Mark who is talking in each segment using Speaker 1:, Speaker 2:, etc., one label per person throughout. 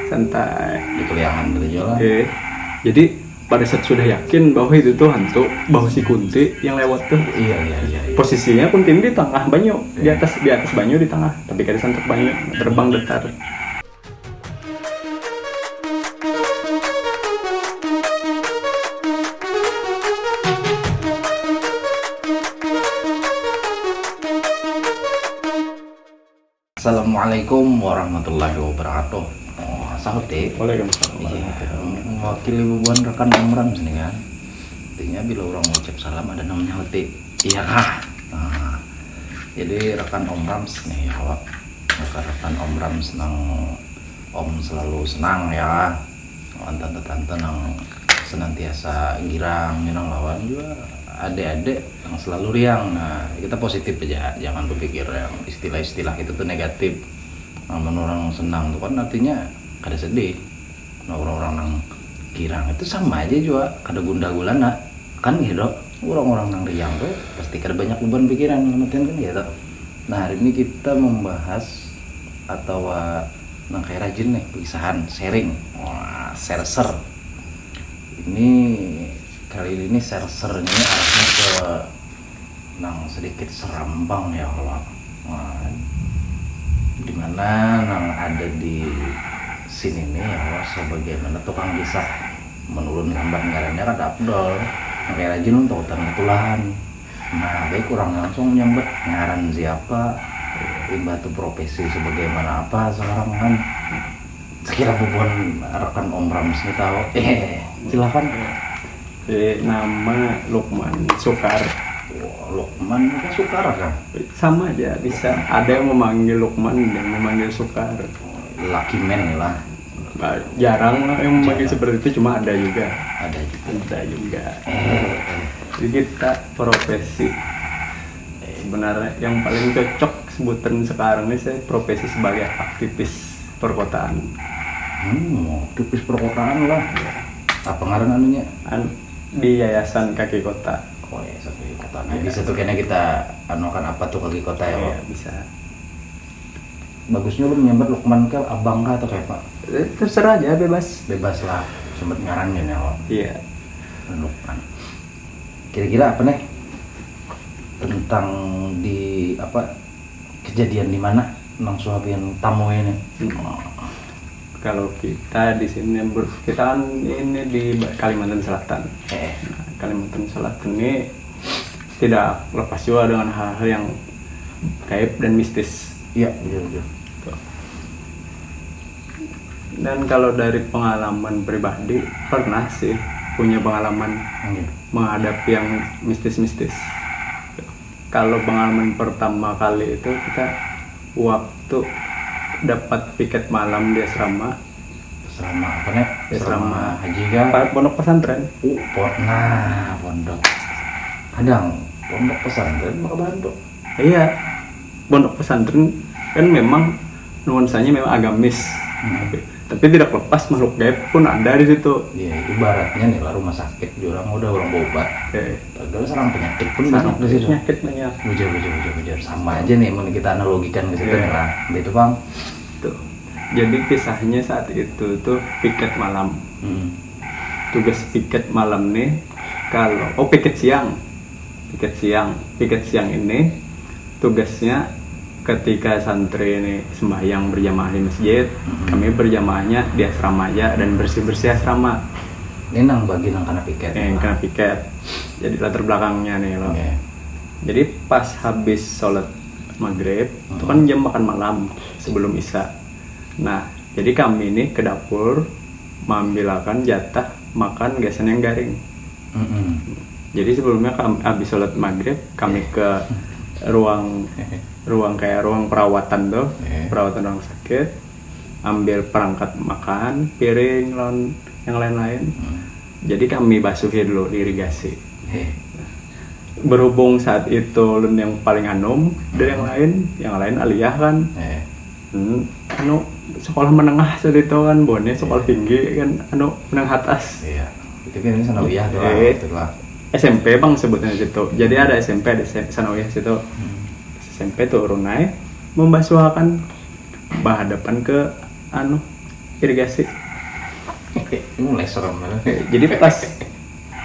Speaker 1: santai.
Speaker 2: Di keliangan dari jalan.
Speaker 1: Jadi pada saat sudah yakin bahwa itu tuh hantu, bahwa si Kunti yang lewat tuh.
Speaker 2: Iya.
Speaker 1: Posisinya Kunti di tengah banyu, di atas banyu di tengah, tapi kada santak banyu, terbang datar.
Speaker 2: Assalamualaikum warahmatullahi wabarakatuh. Sahabat,
Speaker 1: Waalaikumsalam.
Speaker 2: mewakili bubuan rekan Omram sini kan. Artinya bila orang mengucap salam ada namanya hati. Iya kah? Nah, jadi rekan Omram nih ya, rekan Omram senang, Om selalu senang ya. Tante-tante nang senantiasa girang, minang lawan juga. Adik-adik yang selalu riang. Nah, kita positif aja, jangan berpikir yang istilah-istilah itu tuh negatif. Nah, orang senang tuh kan artinya kada sedih. Nah, orang-orang yang girang itu sama aja juga kada gundah gulana kan gitu. Orang-orang yang riang tuh pasti kada banyak beban pikiran kan gitu. Nah, hari ini kita membahas atau nang kayak rajin nih pegisahan sharing. Wah, share. Ini kali ini share-nya arahnya ke nang sedikit serambang ya Allah. Nah, dimana nang ada di sini nih ya Allah, sebagaimana tukang bisa menurun gambar ngarannya kada abdol. Kayak rajin untuk tulahan. Nah, baik kurang langsung nyambet ngaran siapa, batu profesi sebagaimana apa sekarang kan. Sekira bubuan rekan Om Rams nih tahu. Silakan.
Speaker 1: Nama Lukman Sukar.
Speaker 2: Lukman kan Sukar kan?
Speaker 1: Sama aja, bisa ada yang memanggil Lukman dan yang memanggil Sukar.
Speaker 2: Lucky man lah.
Speaker 1: Jarang lah yang memanggil seperti itu, cuma ada juga.
Speaker 2: Ada juga.
Speaker 1: Jadi kita profesi sebenarnya yang paling cocok sebutan sekarang ini saya profesi sebagai aktivis perkotaan.
Speaker 2: Aktivis perkotaan lah. Apa ngaran anunya?
Speaker 1: Di Yayasan Kaki Kota.
Speaker 2: Oh ya, Kaki Kota. Nah, bisa tuh kayaknya kita anukan apa tuh Kaki Kota ya, Pak?
Speaker 1: Iya, bisa.
Speaker 2: Bagusnya lu menyambat Lukman ke abang kah atau kayak Pak?
Speaker 1: Terserah aja, bebas
Speaker 2: Lah, sempet ngarannya ya, Pak.
Speaker 1: Iya.
Speaker 2: Lukman. Kira-kira apa nih? Tentang di apa kejadian di mana nang suapin tamu ini?
Speaker 1: Kalau kita di sini kita kan ini di Kalimantan Selatan. Nah, Kalimantan Selatan ini tidak lepas juga dengan hal-hal yang gaib dan mistis.
Speaker 2: Iya, betul.
Speaker 1: Dan kalau dari pengalaman pribadi pernah sih punya pengalaman menghadapi yang mistis-mistis. Kalau pengalaman pertama kali itu kita waktu dapat piket malam di asrama.
Speaker 2: Asrama apa nih?
Speaker 1: Asrama
Speaker 2: haji kan?
Speaker 1: Pondok pesantren.
Speaker 2: Pondok. Kadang pondok pesantren maka bantu.
Speaker 1: Iya, pondok pesantren kan memang nuansanya memang agamis. Tapi tidak lepas makhluk gaib pun ada di situ.
Speaker 2: Iya, ibaratnya nih lah rumah sakit, orang berobat. Padahal serang penyakit pun banyak di situ.
Speaker 1: Penyakit banyak.
Speaker 2: Bujar. Sama aja nih, mau kita analogikan ke situ nih lah. Gitu Bang.
Speaker 1: Tuh. Jadi kisahnya saat itu tuh piket malam. Tugas piket malam nih piket siang. Piket siang ini tugasnya ketika santri ini sembahyang berjamaah di masjid, kami berjamaahnya di asrama aja dan bersih-bersih asrama.
Speaker 2: Ini nang bagi nang kena piket.
Speaker 1: Kena piket. Jadi latar belakangnya nih loh. Jadi pas habis sholat maghrib, itu kan jam makan malam sebelum isya. Nah, jadi kami ini ke dapur mengambilkan jatah makan gasan yang garing. Jadi sebelumnya habis sholat maghrib, kami ke ruang perawatan tuh, perawatan orang sakit, ambil perangkat makan, piring, yang lain-lain. Jadi kami basuhi dulu, irigasi. Berhubung saat itu lun yang paling anum dari yang lain aliyah kan. Sekolah menengah saat itu kan, bonnya sekolah tinggi kan, menengah atas.
Speaker 2: Iya. Itu kan ini sanawiyah doang.
Speaker 1: SMP bang sebutnya situ. Jadi ada SMP, ada sanawiyah situ. SMP turun naik membasuhkan berhadapan ke irigasi.
Speaker 2: Mulai serem banget.
Speaker 1: Jadi pas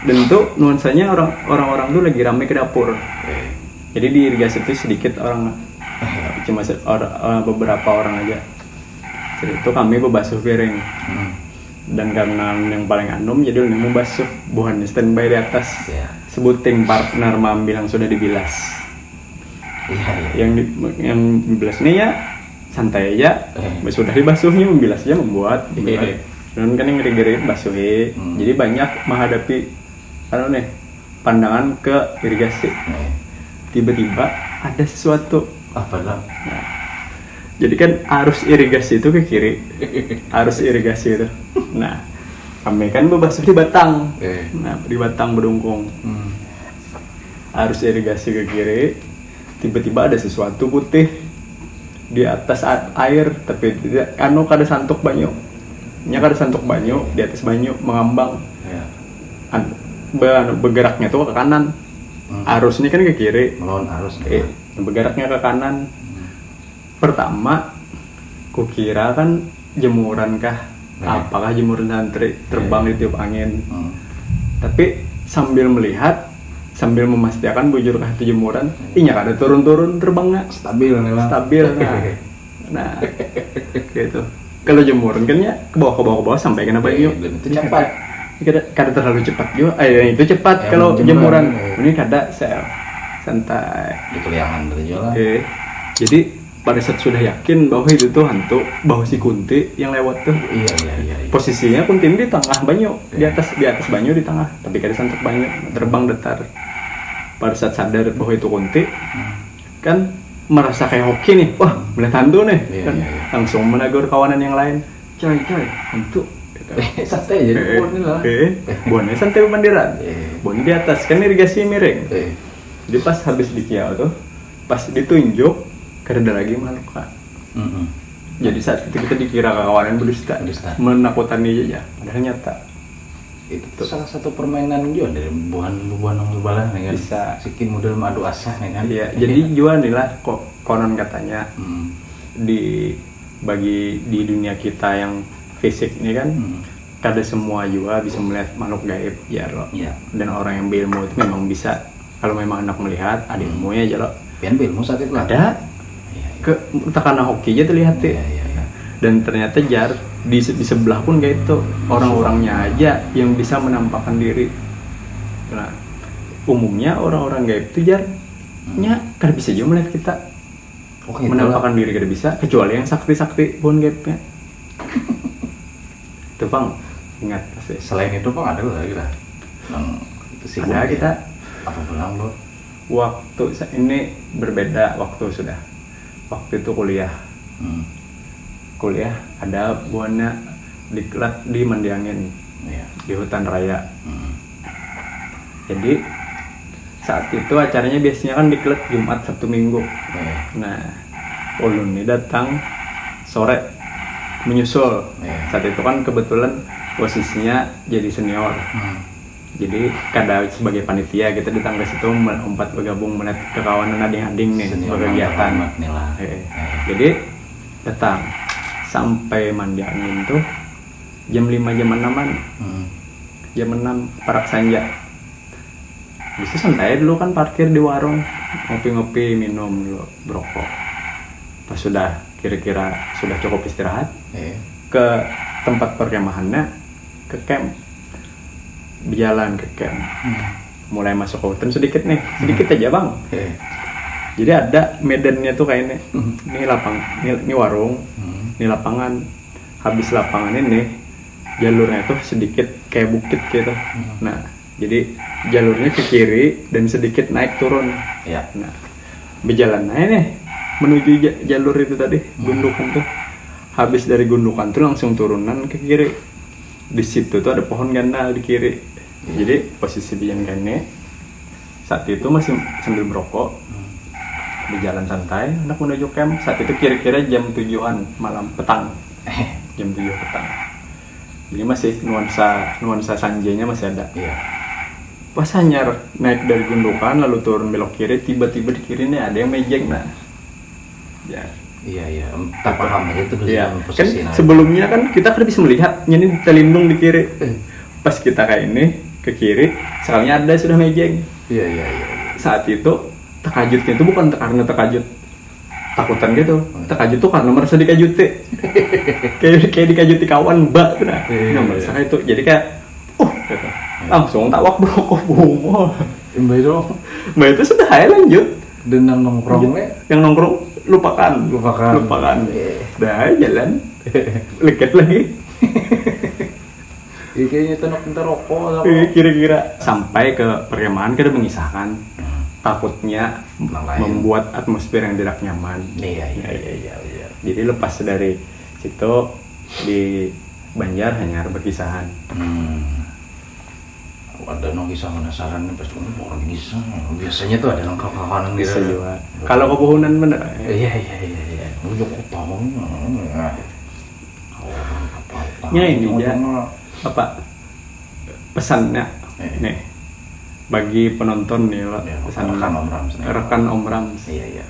Speaker 1: dan tuh nuansanya orang-orang tuh lagi rame ke dapur. Jadi di irigasi itu sedikit orang, cuma beberapa orang aja. Jadi itu kami bebasuh piring. Dan karena yang paling anum jadi mau basuh buhan standby di atas. Sebuting partner mam bilang sudah dibilas. Yang dibilas ini ya santai aja. Sudah dibasuhnya membilasnya membuat. Dan kan yang ngeri-ngeri basuhi. Jadi banyak menghadapi pandangan ke irigasi. Tiba-tiba ada sesuatu.
Speaker 2: Apa lah?
Speaker 1: Nah, jadi kan arus irigasi itu ke kiri. Arus irigasi itu. Nah, kami kan bebasuh di batang. Nah, di batang bedungkung. Arus irigasi ke kiri. Tiba-tiba ada sesuatu putih di atas air, tapi tidak kada santuk banyu. Nya kada santuk banyu, di atas banyu mengambang. Bergeraknya tuh ke kanan. Arus ini kan ke kiri,
Speaker 2: melawan arus.
Speaker 1: Bergeraknya ke kanan. Pertama, kukira kan jemuran kah? Apakah jemuran santri terbang di tiup angin? Tapi sambil melihat, sambil memastikan bujur kah itu jemuran, inya kada turun-turun terbangnya.
Speaker 2: Stabil nih.
Speaker 1: Stabil. Nah, gitu. Kalau jemuran kan ya ke bawah sampai kena banyu.
Speaker 2: Itu cepat.
Speaker 1: Kada terlalu cepat juga. Itu cepat kalau jemuran. Ini kada santai.
Speaker 2: Di keliangan berjalan.
Speaker 1: Jadi pada saat sudah yakin bahwa itu tuh hantu, bahwa si Kunti yang lewat tuh.
Speaker 2: Iya.
Speaker 1: Posisinya Kunti di tengah banyu, di atas banyu di tengah, tapi kada santuk banyu, terbang datar. Pada saat sadar bahwa itu Kunti, kan merasa kayak hoki nih, wah melihat hantu nih, kan langsung menegur kawanan yang lain, coy hantu.
Speaker 2: Santai jadi buahnya lah.
Speaker 1: Buahnya santai mandiran. Buahnya di atas kan irigasi miring. Jadi pas habis dikiau tuh, pas ditunjuk, kada ada lagi makhluk kak. Jadi saat itu kita dikira kawanan berdusta, menakutani aja, padahal nyata.
Speaker 2: Itu salah satu permainan juga dari buahan ngebalah nih kan.
Speaker 1: Bisa.
Speaker 2: Sikin model madu asah nih kan.
Speaker 1: Iya, jadi jual nih lah kok konon katanya bagi di dunia kita yang fisik ini kan kada semua juga bisa melihat makhluk gaib ya loh. Dan orang yang berilmu itu memang bisa, kalau memang hendak melihat ada ilmunya aja loh.
Speaker 2: Pian berilmu sakit lah.
Speaker 1: Ada ke karena hoki aja terlihat ya. Dan ternyata jar di sebelah pun kayak itu orang-orangnya aja yang bisa menampakkan diri. Nah, umumnya orang-orang gaib itu jarnya kada bisa juga melihat kita. Menampakkan diri kada bisa, kecuali yang sakti-sakti pun gaibnya. Itu bang, ingat pasti.
Speaker 2: Selain itu bang ada lagi lah.
Speaker 1: Ada kita.
Speaker 2: Apa bilang lo?
Speaker 1: Waktu ini berbeda waktu sudah. Waktu itu kuliah. Kuliah ada buana diklat di Mandiangin, di hutan raya. Jadi saat itu acaranya biasanya kan diklat Jumat Sabtu Minggu. Nah, ulun ini datang sore menyusul. Saat itu kan kebetulan posisinya jadi senior. Jadi kada sebagai panitia kita datang ke situ empat bergabung melihat kekawanan ading-ading nih berkegiatan. Jadi datang sampai Mandi Angin tuh jam 5 jam 6-an. Jam 6 parak sanja. Bisa santai dulu kan parkir di warung, ngopi-ngopi, minum dulu, berokok. Pas sudah kira-kira sudah cukup istirahat, ke tempat perkemahannya, ke camp. Berjalan ke camp. Mulai masuk ke hutan sedikit nih, sedikit aja bang. Jadi ada medannya tuh kayak ini. Ini lapang, ini warung, ini lapangan. Habis lapangan ini jalurnya tuh sedikit kayak bukit gitu. Nah, jadi jalurnya ke kiri dan sedikit naik turun. Nah, berjalan aja nih menuju jalur itu tadi, gundukan tuh. Habis dari gundukan tuh langsung turunan ke kiri. Di situ tuh ada pohon gandal di kiri. Jadi posisi biang gane saat itu masih sambil merokok, berjalan santai, hendak menuju camp. Saat itu kira-kira jam 7-an malam petang, jam 7 petang. Jadi masih nuansa sanjanya masih ada. Pas hanyar naik dari gundukan lalu turun belok kiri, tiba-tiba di kiri nih ada yang mejeng. Nah, ya
Speaker 2: Iya, tak paham aja tuh
Speaker 1: Iya,
Speaker 2: dalam
Speaker 1: kan
Speaker 2: posisi
Speaker 1: sebelumnya kan kita kan bisa melihat ini terlindung di kiri. Pas kita kayak ini ke kiri, sekalinya ada sudah mejeng.
Speaker 2: Iya.
Speaker 1: Saat itu terkajutnya itu bukan karena terkajut takutan gitu. Terkajut tuh karena merasa dikajuti. kayak dikajuti kawan mbak tuh nah.
Speaker 2: Iya.
Speaker 1: Merasa itu. Jadi kayak gitu. Langsung tawak brokok bumo. Mbak itu sudah lanjut.
Speaker 2: Dan yang nongkrongnya
Speaker 1: Yang nongkrong lupakan. Dah jalan. Leket lagi.
Speaker 2: Kayaknya tenok rokok
Speaker 1: Kira-kira sampai ke perkemahan kita mengisahkan takutnya membuat atmosfer yang tidak nyaman.
Speaker 2: Iya.
Speaker 1: Jadi lepas dari situ di Banjar hanya berkisahan.
Speaker 2: Ada nong kisah penasaran nih pasti orang bisa. Biasanya tuh ada nong kawan
Speaker 1: Bisa
Speaker 2: gitu.
Speaker 1: juga. Kalau kebuhunan bener.
Speaker 2: Iya. Udah kok tahu.
Speaker 1: Ya ini ya. Apa pesannya nih bagi penonton nih lo pesan rekan Om Rams.
Speaker 2: Iya.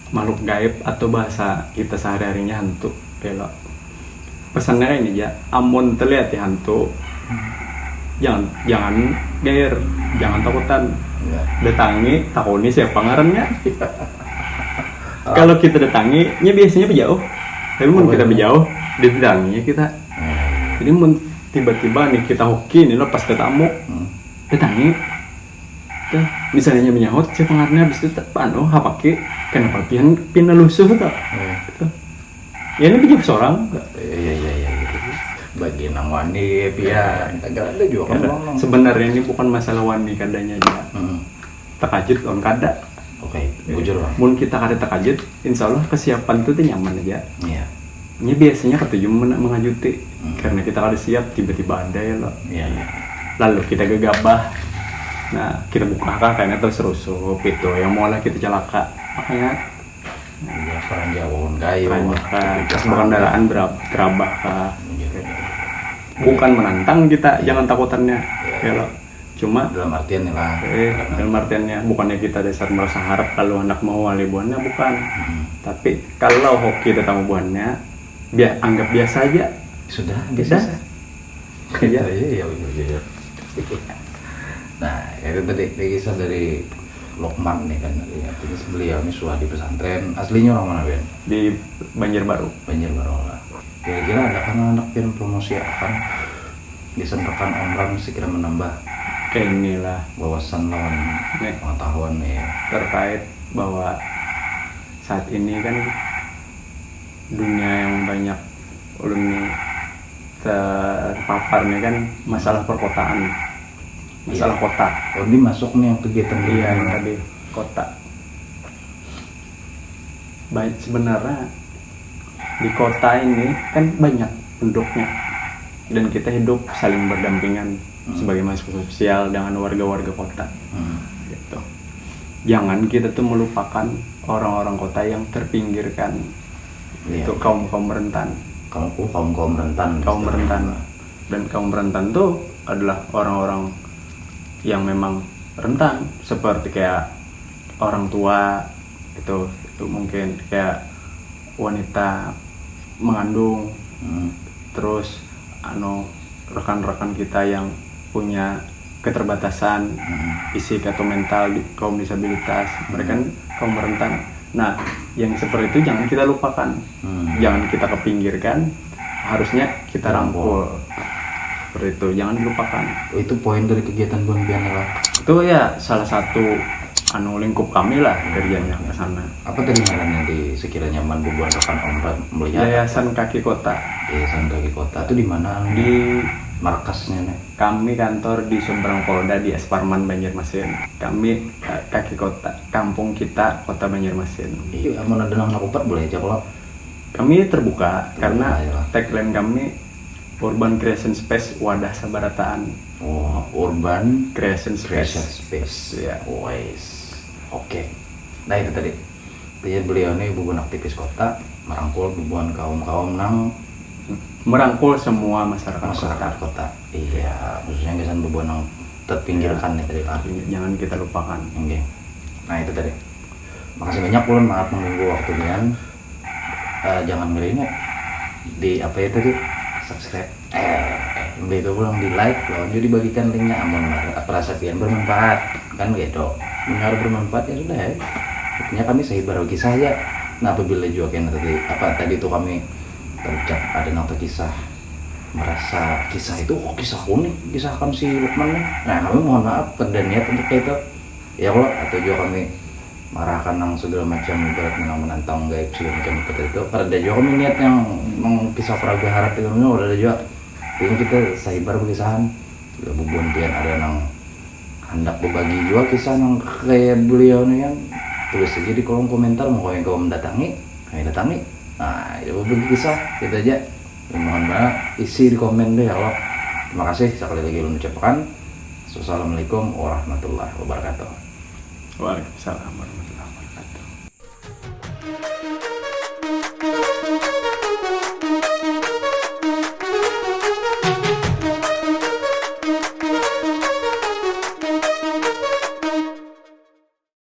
Speaker 1: Makhluk gaib atau bahasa kita sehari-harinya hantu ya lo. Pesannya ini ya, amun terlihat ya hantu jangan gair, jangan takutan.
Speaker 2: Ya.
Speaker 1: Datangi takoni siapa ngarannya. Kalau kita datangi nya biasanya berjauh, tapi mun kita berjauh didatanginya kita. Jadi mun tiba-tiba nih kita hoki nih lo pas ketemu datangi tuh misalnya menyahut siapa ngarannya habis itu pano hapake kenapa pian lusuh tuh gitu. Ya ini bijak seorang.
Speaker 2: Iya. Bagi nang wani pia enggak ada juga kan.
Speaker 1: Sebenarnya ini bukan masalah wani kadanya aja. Terkajut on kada.
Speaker 2: Oke, bujur bang.
Speaker 1: Mun kita kada terkajut, insya Allah kesiapan itu tuh nyaman aja.
Speaker 2: Iya.
Speaker 1: Ini biasanya ketujuh mengajuti karena kita kada siap tiba-tiba ada ya lo.
Speaker 2: Iya.
Speaker 1: Lalu kita gegabah. Nah kita buka kayaknya terus rusuh itu yang mulai kita celaka makanya.
Speaker 2: Iya, peran jawon kayu.
Speaker 1: Kesebuah kendaraan berabah bukan menantang kita, jangan takutannya ya lo. Cuma
Speaker 2: dalam artian nih lah.
Speaker 1: Dalam artiannya bukannya kita dasar merasa harap kalau anak mau wali buahnya bukan. Tapi kalau hoki datang buahnya anggap biasa aja.
Speaker 2: Sudah
Speaker 1: Bisa.
Speaker 2: Iya. Nah, itu tadi kisah dari Lokman nih kan, artinya beliau ini sudah di pesantren. Aslinya orang mana Ben?
Speaker 1: Di Banjarbaru.
Speaker 2: Banjarbaru lah. Kira-kira ada kan anak yang promosi akan disampaikan Om Ram sekira menambah
Speaker 1: Kayak inilah
Speaker 2: wawasan lawan pengetahuan nih ya.
Speaker 1: terkait bahwa saat ini kan dunia yang banyak ulun nih terpapar nih kan masalah perkotaan. Masalah kota.
Speaker 2: Oh, ini masuk nih yang kegiatan
Speaker 1: Yang tadi kota. Baik sebenarnya di kota ini kan banyak penduduknya dan kita hidup saling berdampingan sebagai manusia sosial dengan warga-warga kota. Gitu. Jangan kita tuh melupakan orang-orang kota yang terpinggirkan. Itu kaum rentan.
Speaker 2: Kaum rentan.
Speaker 1: Dan kaum rentan tuh adalah orang-orang yang memang rentan seperti kayak orang tua itu mungkin kayak wanita mengandung, terus rekan-rekan kita yang punya keterbatasan fisik atau mental, kaum disabilitas, mereka kan kaum rentan. Nah, yang seperti itu jangan kita lupakan, jangan kita kepinggirkan, harusnya kita rangkul. Seperti itu, jangan dilupakan.
Speaker 2: Itu poin dari kegiatan Bang Piana lah.
Speaker 1: Itu ya salah satu lingkup kami lah kerjanya ke sana.
Speaker 2: Apa tadi ngarannya di sekiranya nyaman buat rekan Om Ram melihat
Speaker 1: Yayasan Kaki Kota.
Speaker 2: Yayasan Kaki Kota itu di mana?
Speaker 1: Di
Speaker 2: markasnya nih.
Speaker 1: Kami kantor di seberang Polda di Esparman Banjarmasin. Kami Kaki Kota, kampung kita Kota Banjarmasin.
Speaker 2: Iya, mau ada nang nakupat boleh aja kalau.
Speaker 1: Kami terbuka karena
Speaker 2: ya.
Speaker 1: tagline kami Urban Creation Space Wadah Sabarataan.
Speaker 2: Oh, Urban
Speaker 1: Creation Space.
Speaker 2: Ya, wise. Oke. Nah itu tadi. Jadi beliau ini bukan aktivis kota, merangkul bukan kaum nang
Speaker 1: merangkul semua masyarakat
Speaker 2: kota. Iya, khususnya kesan bubuan nang terpinggirkan nih tadi Pak.
Speaker 1: Jangan kita lupakan.
Speaker 2: Oke. Nah itu tadi. Makasih banyak ulun, maaf mengganggu waktu kalian. jangan milihnya di apa ya tadi, subscribe, itu pulang di like, lalu juga dibagikan linknya, amun perasa kalian bermanfaat kan gitu, benar bermanfaat ya sudah ya. Intinya kami sehibar kisah ya. Nah apabila juga kan tadi itu kami terucap ada nota kisah, merasa kisah itu kisah unik, kisah kami si Lukman nih. Nah kami mohon maaf pada niat untuk itu ya Allah, atau juga kami marahkan yang segala macam ibarat menantang gaib segala macam seperti itu. Pada juga kami niat yang kisah peraga harap itu udah ada juga. Ini kita sehibar berkisahan. Bubun pian ada nang hendak berbagi juga kisah nang kayak beliau nih kan. Tulis aja di kolom komentar mau yang kau mendatangi, kami datangi. Nah itu berbagi kisah gitu aja. Mohon maaf isi di komen deh ya Allah. Terima kasih sekali lagi mengucapkan. Assalamualaikum warahmatullahi wabarakatuh.
Speaker 1: Waalaikumsalam warahmatullahi wabarakatuh.